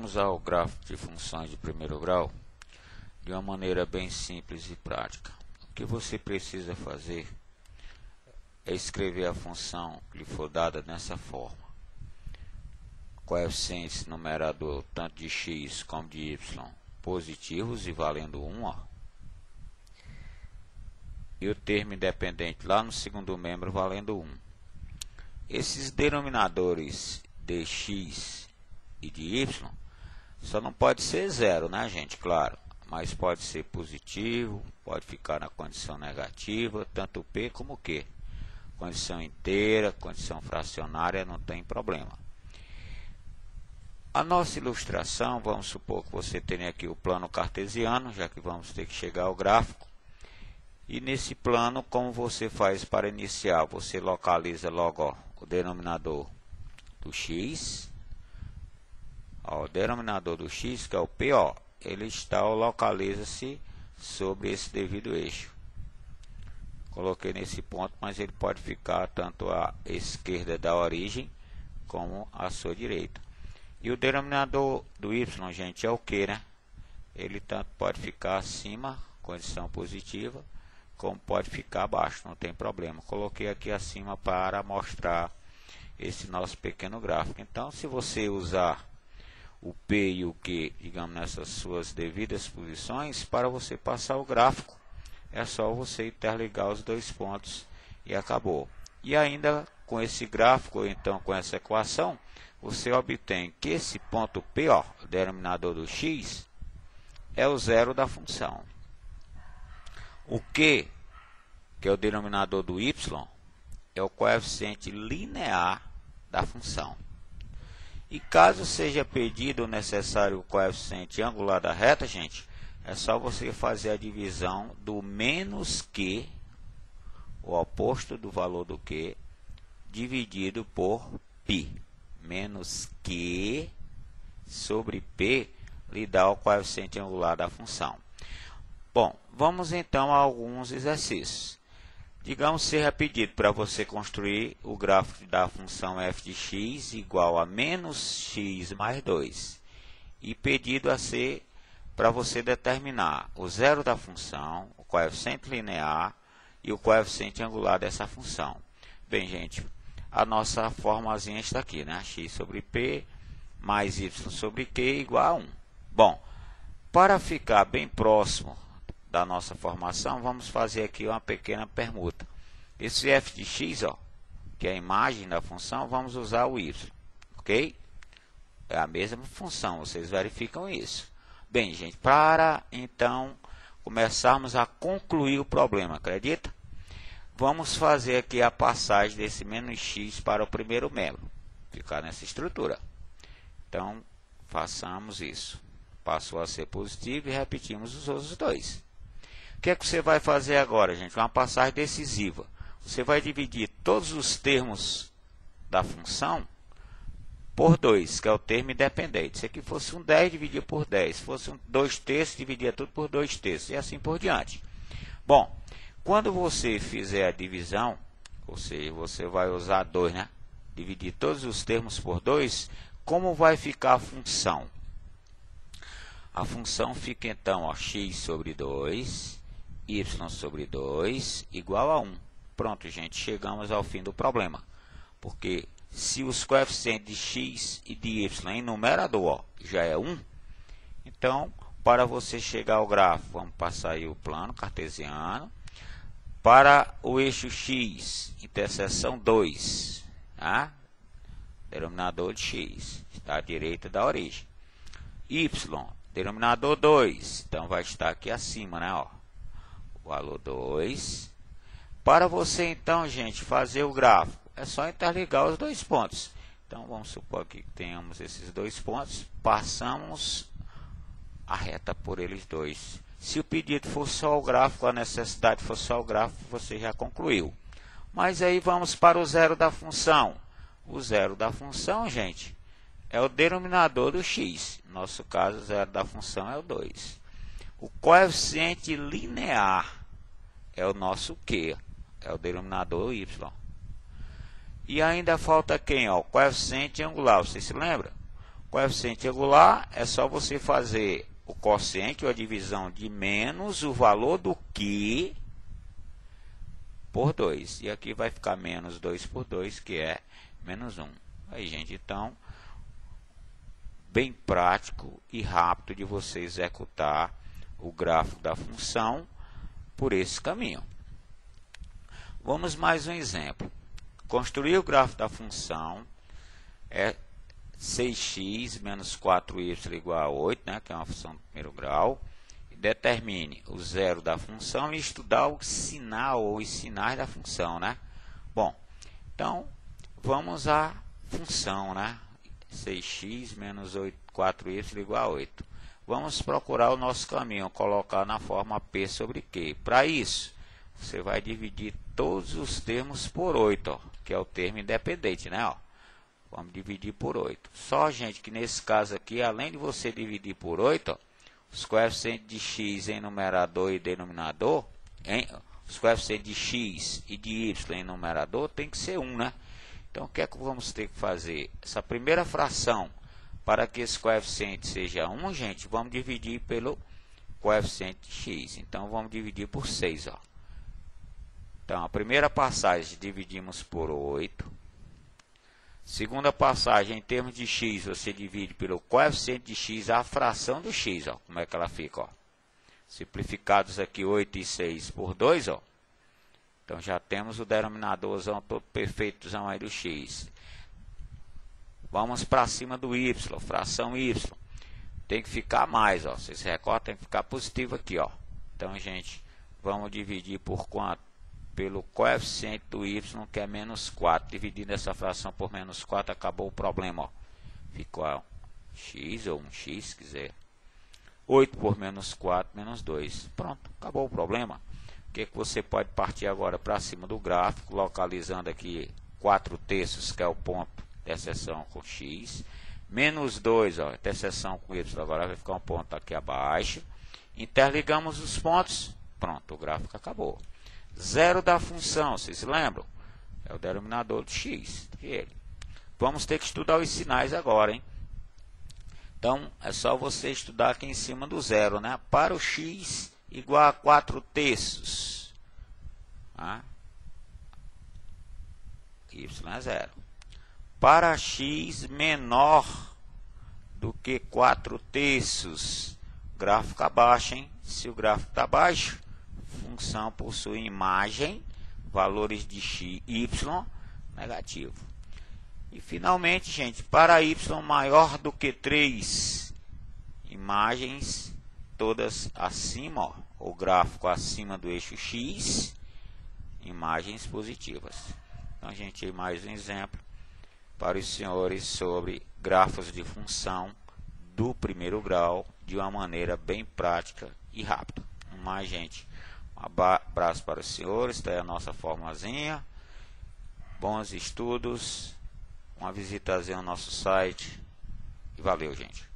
Vamos ao gráfico de funções de primeiro grau de uma maneira bem simples e prática. O que você precisa fazer é escrever a função que lhe for dada dessa forma: coeficientes numerador tanto de x como de y positivos e valendo 1, ó. E o termo independente lá no segundo membro valendo 1. Esses denominadores de x e de y só não pode ser zero, né, gente? Claro, mas pode ser positivo, pode ficar na condição negativa, tanto p como q. Condição inteira, condição fracionária, não tem problema. A nossa ilustração, vamos supor que você tenha aqui o plano cartesiano, já que vamos ter que chegar ao gráfico. E nesse plano, como você faz para iniciar? Você localiza logo, ó, o denominador do x. Ó, o denominador do x, que é o p, ó, ele está ou localiza-se sobre esse devido eixo. Coloquei nesse ponto, mas ele pode ficar tanto à esquerda da origem como à sua direita. E o denominador do y, gente, é o que, né? Ele tanto pode ficar acima, condição positiva, como pode ficar abaixo, não tem problema. Coloquei aqui acima para mostrar esse nosso pequeno gráfico. Então, se você usar o P e o Q, digamos, nessas suas devidas posições, para você passar o gráfico, é só você interligar os dois pontos e acabou. E ainda com esse gráfico, ou então com essa equação, você obtém que esse ponto P, ó, o denominador do x, é o zero da função. O Q, que é o denominador do y, é o coeficiente linear da função. E caso seja pedido ou necessário o coeficiente angular da reta, gente, é só você fazer a divisão do menos Q, o oposto do valor do Q, dividido por π. Menos Q sobre P lhe dá o coeficiente angular da função. Bom, vamos então a alguns exercícios. Digamos ser pedido para você construir o gráfico da função f de x igual a menos x mais 2. E pedido a ser para você determinar o zero da função, o coeficiente linear e o coeficiente angular dessa função. Bem, gente, a nossa formazinha está aqui, né? X sobre p mais y sobre q igual a 1. Bom, para ficar bem próximo da nossa formação, vamos fazer aqui uma pequena permuta. Esse f de x, ó, que é a imagem da função, vamos usar o y, ok? É a mesma função, vocês verificam isso. Bem, gente, para então começarmos a concluir o problema, acredita? Vamos fazer aqui a passagem desse menos x para o primeiro membro, ficar nessa estrutura. Então, façamos isso. Passou a ser positivo e repetimos os outros dois. O que é que você vai fazer agora, gente? Uma passagem decisiva. Você vai dividir todos os termos da função por 2, que é o termo independente. Se aqui fosse um 10, dividia por 10. Se fosse um 2 terços, dividia tudo por 2 terços. E assim por diante. Bom, quando você fizer a divisão, ou seja, você vai usar 2, né? Dividir todos os termos por 2, como vai ficar a função? A função fica então, ó, x sobre 2, y sobre 2, igual a 1. Pronto, gente, chegamos ao fim do problema. Porque se os coeficientes de x e de y em numerador, ó, já é 1, então, para você chegar ao gráfico, vamos passar aí o plano cartesiano. Para o eixo x, interseção 2, tá? Denominador de x, está à direita da origem. Y, denominador 2, então vai estar aqui acima, né? Ó, o valor 2. Para você, então, gente, fazer o gráfico, é só interligar os dois pontos. Então, vamos supor que tenhamos esses dois pontos, passamos a reta por eles dois. Se o pedido for só o gráfico, a necessidade for só o gráfico, você já concluiu. Mas aí vamos para o zero da função. O zero da função, gente, é o denominador do x. No nosso caso, o zero da função é o 2. O coeficiente linear é o nosso q, é o denominador y. E ainda falta quem? Ó, o coeficiente angular, você se lembra? Coeficiente angular é só você fazer o quociente ou a divisão de menos o valor do que por 2. E aqui vai ficar menos 2 por 2, que é menos 1. Aí, gente, então, bem prático e rápido de você executar o gráfico da função por esse caminho. Vamos mais um exemplo. Construir o gráfico da função é 6x menos 4y igual a 8, né, que é uma função do primeiro grau. Determine o zero da função e estudar o sinal ou os sinais da função, né? Bom, então vamos à função, né? 6x menos 4y igual a 8. Vamos procurar o nosso caminho, colocar na forma P sobre Q. Para isso, você vai dividir todos os termos por 8, ó, que é o termo independente, né? Ó. Vamos dividir por 8. Só, gente, que nesse caso aqui, além de você dividir por 8, ó, os coeficientes de x em numerador e denominador, os coeficientes de x e de y em numerador tem que ser 1, né? Então, o que é que vamos ter que fazer? Essa primeira fração, para que esse coeficiente seja 1, gente, vamos dividir pelo coeficiente de x. Então, vamos dividir por 6, ó. Então, a primeira passagem dividimos por 8. Segunda passagem, em termos de x, você divide pelo coeficiente de x a fração do x, ó. Como é que ela fica, ó? Simplificados aqui 8 e 6 por 2, ó. Então, já temos o denominadorzão todo perfeitozão aí do x. Vamos para cima do y, fração y. Tem que ficar mais, ó. Vocês se recordam, tem que ficar positivo aqui, ó. Então, gente, vamos dividir por quanto? Pelo coeficiente do y, que é menos 4. Dividindo essa fração por menos 4, acabou o problema, ó. Ficou x ou 1x, se quiser. 8 por menos 4, menos 2. Pronto, acabou o problema. O que você pode partir agora para cima do gráfico, localizando aqui 4/3, que é o ponto de interseção com x. Menos 2, ó, interseção com y, agora vai ficar um ponto aqui abaixo. Interligamos os pontos, pronto, o gráfico acabou. Zero da função, vocês se lembram? É o denominador do x. Vamos ter que estudar os sinais agora, hein? Então, é só você estudar aqui em cima do zero, né? Para o x igual a 4/3. Tá? Y é zero. Para x menor do que 4/3. Gráfico abaixo, hein? Se o gráfico está abaixo, função possui imagem, valores de x, y, negativo. E finalmente, gente, para y maior do que 3, imagens todas acima, ó, o gráfico acima do eixo x, imagens positivas. Então, gente, mais um exemplo para os senhores sobre gráficos de função do primeiro grau de uma maneira bem prática e rápida. Mais, gente, um abraço para os senhores, está aí a nossa formulazinha. Bons estudos, uma visitazinha ao nosso site e valeu, gente.